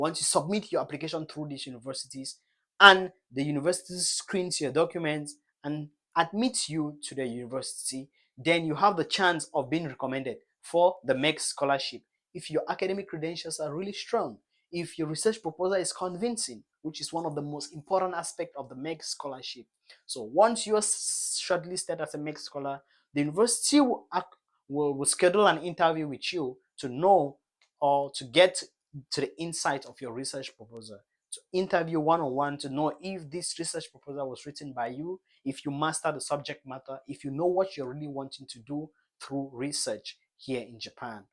Once you submit your application through these universities and the university screens your documents and admits you to the university, then you have the chance of being recommended for the Mext Scholarship. If your academic credentials are really strong, if your research proposal is convincing, which is one of the most important aspects of the Mext Scholarship. So once you are shortlisted as a Mext Scholar, the university will schedule an interview with you to know or to get to the insight of your research proposal, to interview one-on-one to know if this research proposal was written by you, if you master the subject matter, if you know what you're really wanting to do through research here in Japan.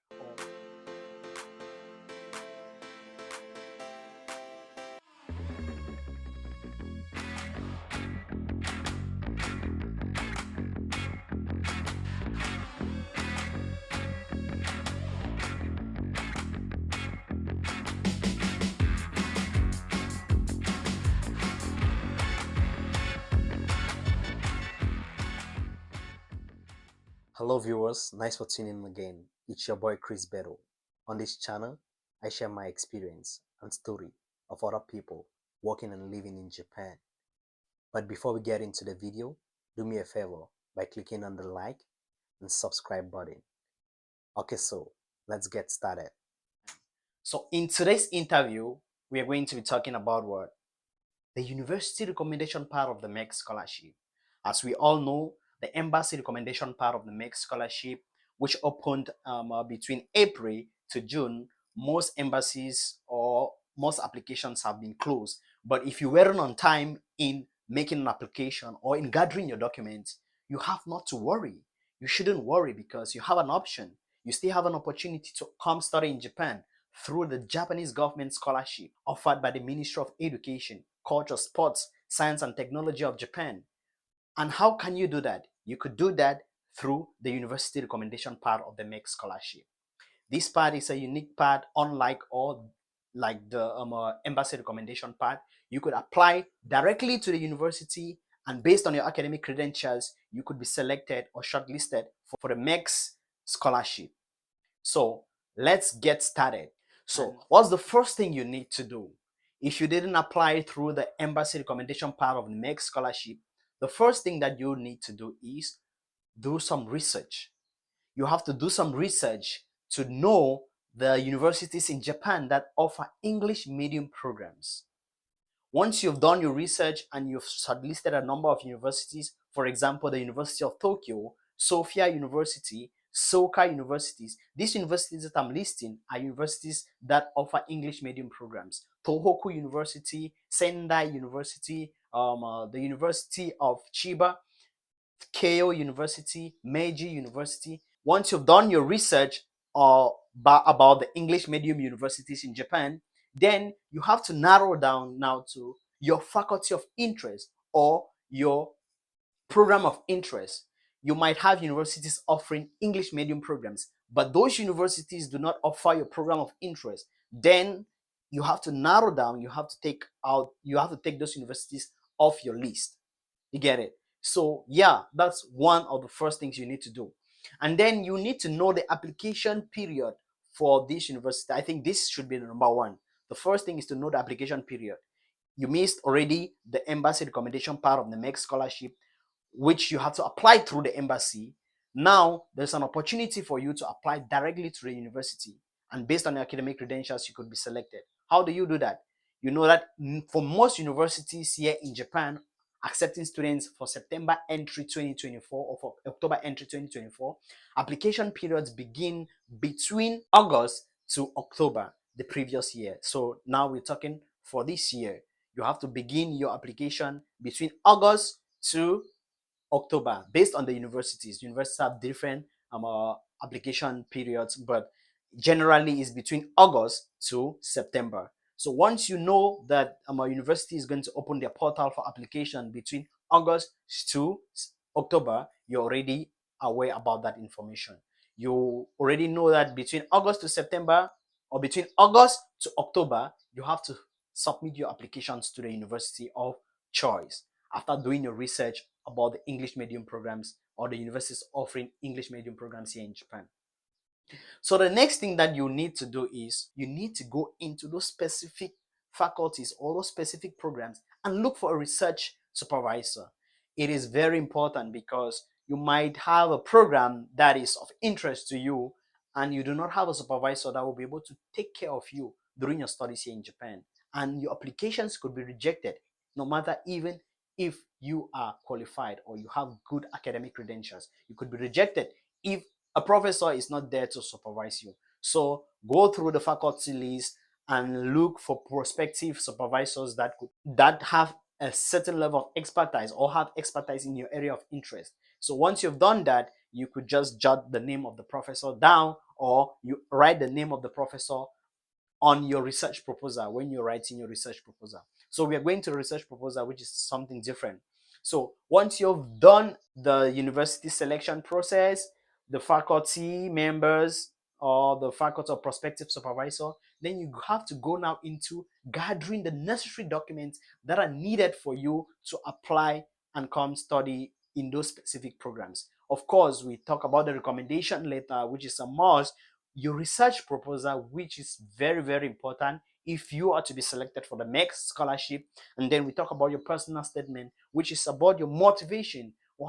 Hello viewers, nice for tuning in again. It's your boy Chris Beto. On this channel, I share my experience and story of other people working and living in Japan. But before we get into the video, do me a favor by clicking on the like and subscribe button. Okay, so let's get started. So in today's interview, we are going to be talking about what? The university recommendation part of the Mext Scholarship. As we all know, the embassy recommendation part of the Mext Scholarship, which opened between April to June, most embassies or most applications have been closed. But if you weren't on time in making an application or in gathering your documents, you have not to worry. You shouldn't worry because you have an option. You still have an opportunity to come study in Japan through the Japanese government scholarship offered by the Ministry of Education, Culture, Sports, Science and Technology of Japan. And how can you do that? You could do that through the university recommendation part of the Mext Scholarship. This part is a unique part, unlike all like the embassy recommendation part. You could apply directly to the university, and based on your academic credentials, you could be selected or shortlisted for the Mext Scholarship. So let's get started. So what's the first thing you need to do? If you didn't apply through the embassy recommendation part of the Mext Scholarship, the first thing that you need to do is do some research. You have to do some research to know the universities in Japan that offer English medium programs. Once you've done your research and you've shortlisted a number of universities, for example, the University of Tokyo, Sophia University, Soka universities, these universities that I'm listing are universities that offer English medium programs. Tohoku University, Sendai University, the University of Chiba, Keio University, Meiji University. Once you've done your research about the English medium universities in Japan, then you have to narrow down now to your faculty of interest or your program of interest. You might have universities offering English medium programs, but those universities do not offer your program of interest. Then you have to narrow down, you have to take those universities off your list. You get it? So yeah, that's one of the first things you need to do. And then you need to know the application period for this university. I think this should be the number one. The first thing is to know the application period. You missed already the embassy recommendation part of the Mext Scholarship, which you have to apply through the embassy. Now there's an opportunity for you to apply directly to the university, and based on your academic credentials, you could be selected. How do you do that? You know that for most universities here in Japan, accepting students for September entry 2024 or for October entry 2024, application periods begin between August to October the previous year. So now we're talking for this year. You have to begin your application between August to October based on the universities. Universities have different application periods, but generally is between August to September. So once you know that a university is going to open their portal for application between August to October, you're already aware about that information. You already know that between August to September or between August to October, you have to submit your applications to the university of choice after doing your research about the English medium programs or the universities offering English medium programs here in Japan. So the next thing that you need to do is you need to go into those specific faculties or those specific programs and look for a research supervisor. It is very important because you might have a program that is of interest to you and you do not have a supervisor that will be able to take care of you during your studies here in Japan. And your applications could be rejected, no matter even if you are qualified or you have good academic credentials. You could be rejected if a professor is not there to supervise you. So go through the faculty list and look for prospective supervisors that have a certain level of expertise or have expertise in your area of interest. So once you've done that, you could just jot the name of the professor down, or you write the name of the professor on your research proposal when you're writing your research proposal. So we are going to research proposal, which is something different. So once you've done the university selection process, the faculty members or the faculty or prospective supervisor, then you have to go now into gathering the necessary documents that are needed for you to apply and come study in those specific programs. Of course, we talk about the recommendation letter, which is a must, your research proposal, which is very, very important if you are to be selected for the Mext Scholarship. And then we talk about your personal statement, which is about your motivation or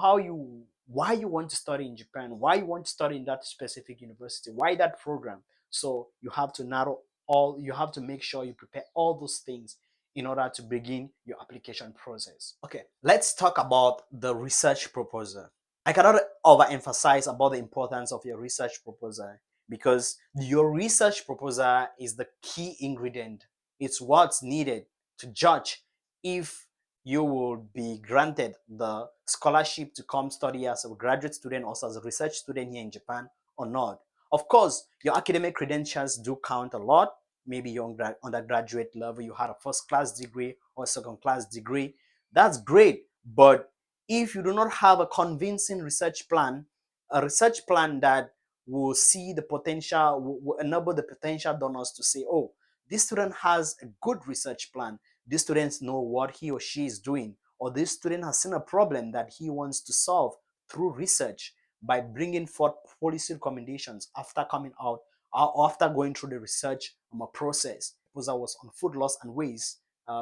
why you want to study in Japan, why you want to study in that specific university, why that program. So you have to make sure you prepare all those things in order to begin your application process. Okay, let's talk about the research proposal. I cannot overemphasize about the importance of your research proposal because your research proposal is the key ingredient. It's what's needed to judge if you will be granted the scholarship to come study as a graduate student or as a research student here in Japan or not. Of course, your academic credentials do count a lot. Maybe you're on undergraduate level, you had a first class degree or a second class degree. That's great. But if you do not have a convincing research plan, a research plan that will see the potential, will enable the potential donors to say, oh, this student has a good research plan. These students know what he or she is doing, or this student has seen a problem that he wants to solve through research by bringing forth policy recommendations after coming out or after going through the research process. The proposal was on food loss and waste,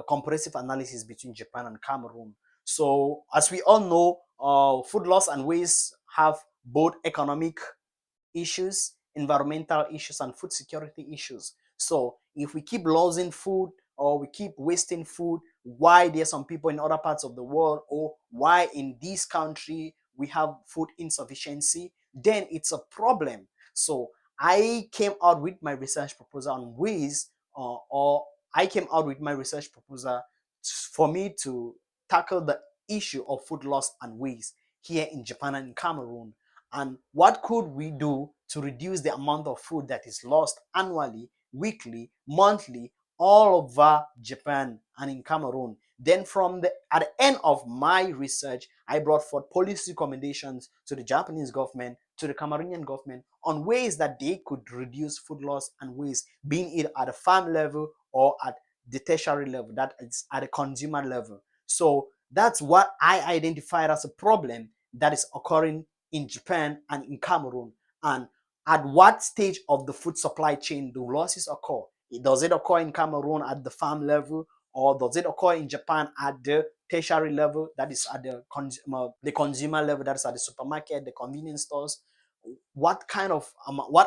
comprehensive analysis between Japan and Cameroon. So, as we all know, food loss and waste have both economic issues, environmental issues, and food security issues. So if we keep losing food or we keep wasting food, why there are some people in other parts of the world or why in this country we have food insufficiency, then it's a problem. So I came out with my research proposal on ways, or I came out with my research proposal for me to tackle the issue of food loss and waste here in Japan and in Cameroon. And what could we do to reduce the amount of food that is lost annually, weekly, monthly, all over Japan and in Cameroon? Then at the end of my research, I brought forth policy recommendations to the Japanese government, to the Cameroonian government on ways that they could reduce food loss and waste, being it at a farm level or at the tertiary level, that is at a consumer level. So that's what I identified as a problem that is occurring in Japan and in Cameroon, and at what stage of the food supply chain do losses occur? Does it occur in Cameroon at the farm level, or does it occur in Japan at the tertiary level, that is at the consumer level, that is at the supermarket, the convenience stores? What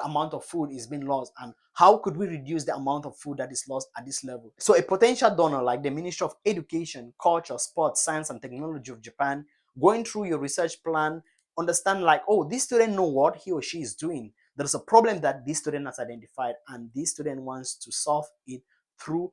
amount of food is being lost, and how could we reduce the amount of food that is lost at this level? So a potential donor like the Ministry of Education, Culture, Sports, Science and Technology of Japan, going through your research plan, understand like, oh, this student know what he or she is doing. There's a problem that this student has identified and this student wants to solve it through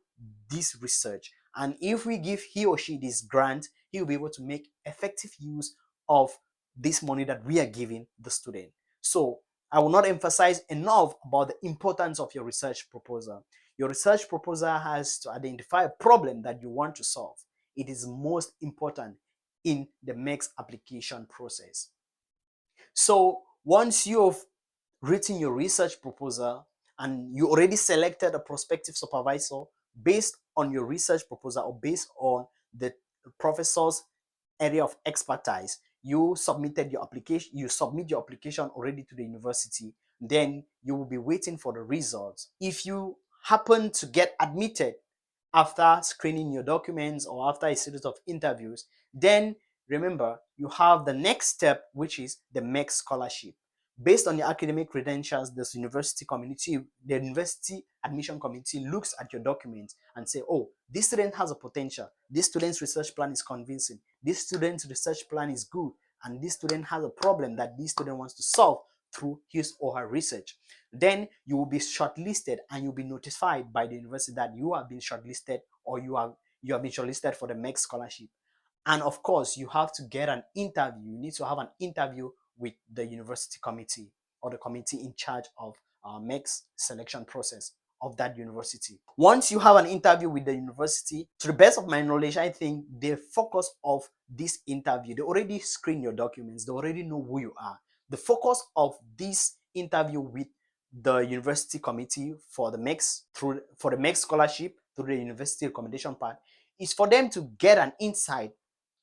this research. And if we give he or she this grant, he will be able to make effective use of this money that we are giving the student. So I will not emphasize enough about the importance of your research proposal. Your research proposal has to identify a problem that you want to solve. It is most important in the next application process. So once you've written your research proposal and you already selected a prospective supervisor based on your research proposal or based on the professor's area of expertise, you submit your application already to the university, then you will be waiting for the results. If you happen to get admitted after screening your documents or after a series of interviews, then remember you have the next step, which is the Mext Scholarship. Based on your academic credentials, the university admission committee looks at your documents and say, oh, this student has a potential. This student's research plan is convincing. This student's research plan is good. And this student has a problem that this student wants to solve through his or her research. Then you will be shortlisted and you'll be notified by the university that you have been shortlisted, or you have been shortlisted for the Mext Scholarship. And of course, you have to get an interview. You need to have an interview with the university committee or the committee in charge of Mext selection process of that university. Once you have an interview with the university, to the best of my knowledge, I think the focus of this interview, they already screen your documents, they already know who you are. The focus of this interview with the university committee for the Mext Scholarship through the university recommendation part is for them to get an insight,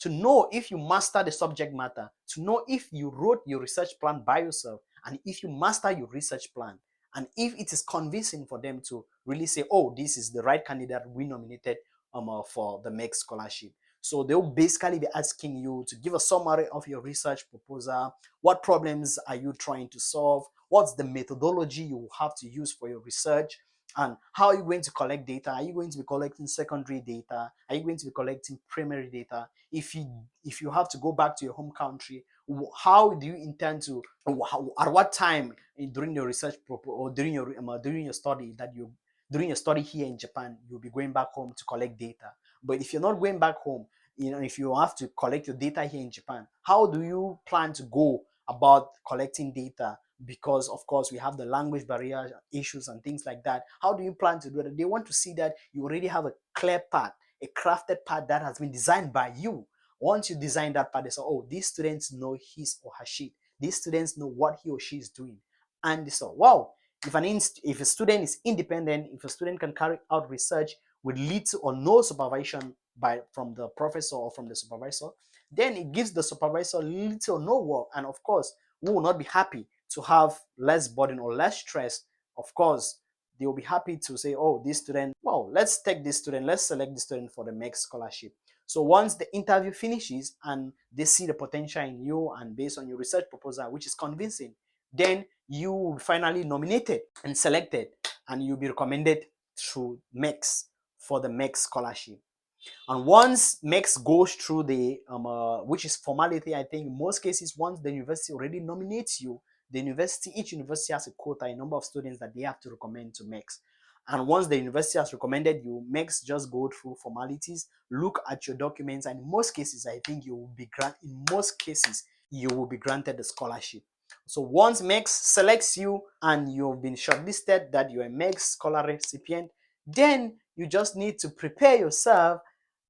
to know if you master the subject matter, to know if you wrote your research plan by yourself, and if you master your research plan, and if it is convincing for them to really say, oh, this is the right candidate we nominated for the Mext Scholarship. So they'll basically be asking you to give a summary of your research proposal. What problems are you trying to solve? What's the methodology you will have to use for your research? And how are you going to collect data? Are you going to be collecting secondary data? Are you going to be collecting primary data? If you have to go back to your home country, how do you intend to, at what time during your research or during your study that you during your study here in Japan, you'll be going back home to collect data. But if you're not going back home, if you have to collect your data here in Japan, how do you plan to go about collecting data? Because of course we have the language barrier issues and things like that. How do you plan to do that? They want to see that you already have a clear path, a crafted path that has been designed by you. Once you design that path, they say, oh, these students know his or her shit. These students know what he or she is doing. And they say, wow, if a student is independent, if a student can carry out research with little or no supervision from the professor or from the supervisor, then it gives the supervisor little or no work. And of course, we will not be happy to have less burden or less stress. Of course, they will be happy to say, oh, this student, well, let's take this student, let's select this student for the Mext Scholarship. So once the interview finishes and they see the potential in you and based on your research proposal, which is convincing, then you will be finally nominated and selected, and you'll be recommended through Mext for the Mext Scholarship. And once Mext goes through which is formality, I think in most cases, once the university already nominates you, each university has a quota, a number of students that they have to recommend to Mext. And once the university has recommended you, Mext just go through formalities, look at your documents, and in most cases, I think you will be granted the scholarship. So once Mext selects you and you've been shortlisted that you're a Mext Scholar recipient, then you just need to prepare yourself,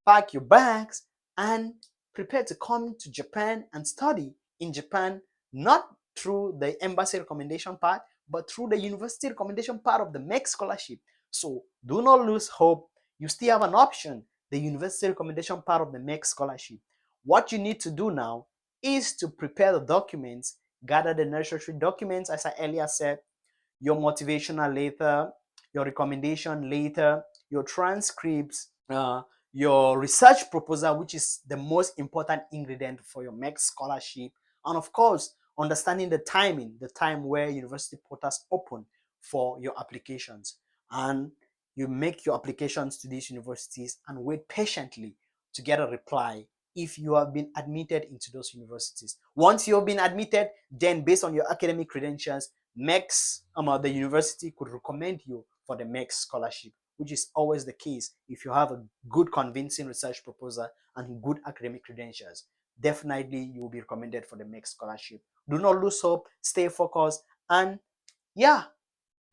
pack your bags, and prepare to come to Japan and study in Japan, not through the embassy recommendation part, but through the university recommendation part of the Mext Scholarship. So do not lose hope. You still have an option, the university recommendation part of the Mext Scholarship. What you need to do now is to prepare the documents, gather the necessary documents, as I earlier said, your motivational letter, your recommendation letter, your transcripts, your research proposal, which is the most important ingredient for your Mext Scholarship, and of course, understanding the time where university portals open for your applications. And you make your applications to these universities and wait patiently to get a reply if you have been admitted into those universities. Once you have been admitted, then based on your academic credentials, the university could recommend you for the Mext Scholarship, which is always the case if you have a good convincing research proposal and good academic credentials. Definitely you will be recommended for the Mext Scholarship. Do not lose hope, stay focused, and yeah,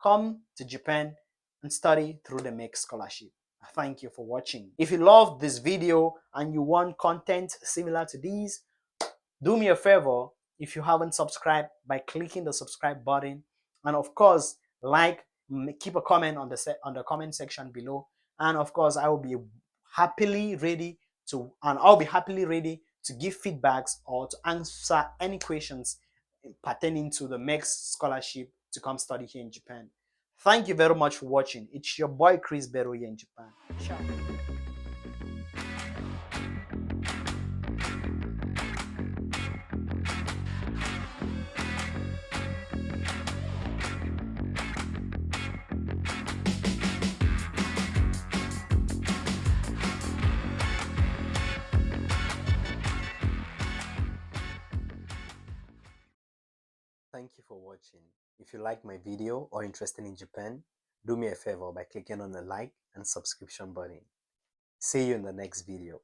come to Japan and study through the Mext Scholarship. Thank you for watching. If you loved this video and you want content similar to these, do me a favor, if you haven't subscribed, by clicking the subscribe button, and of course keep a comment on the comment section below. And of course I'll be happily ready to give feedbacks or to answer any questions pertaining to the Mext Scholarship to come study here in Japan. Thank you very much for watching. It's your boy Chris Bero here in Japan. Ciao. Thank you for watching. If you like my video or interested in Japan, do me a favor by clicking on the like and subscription button. See you in the next video.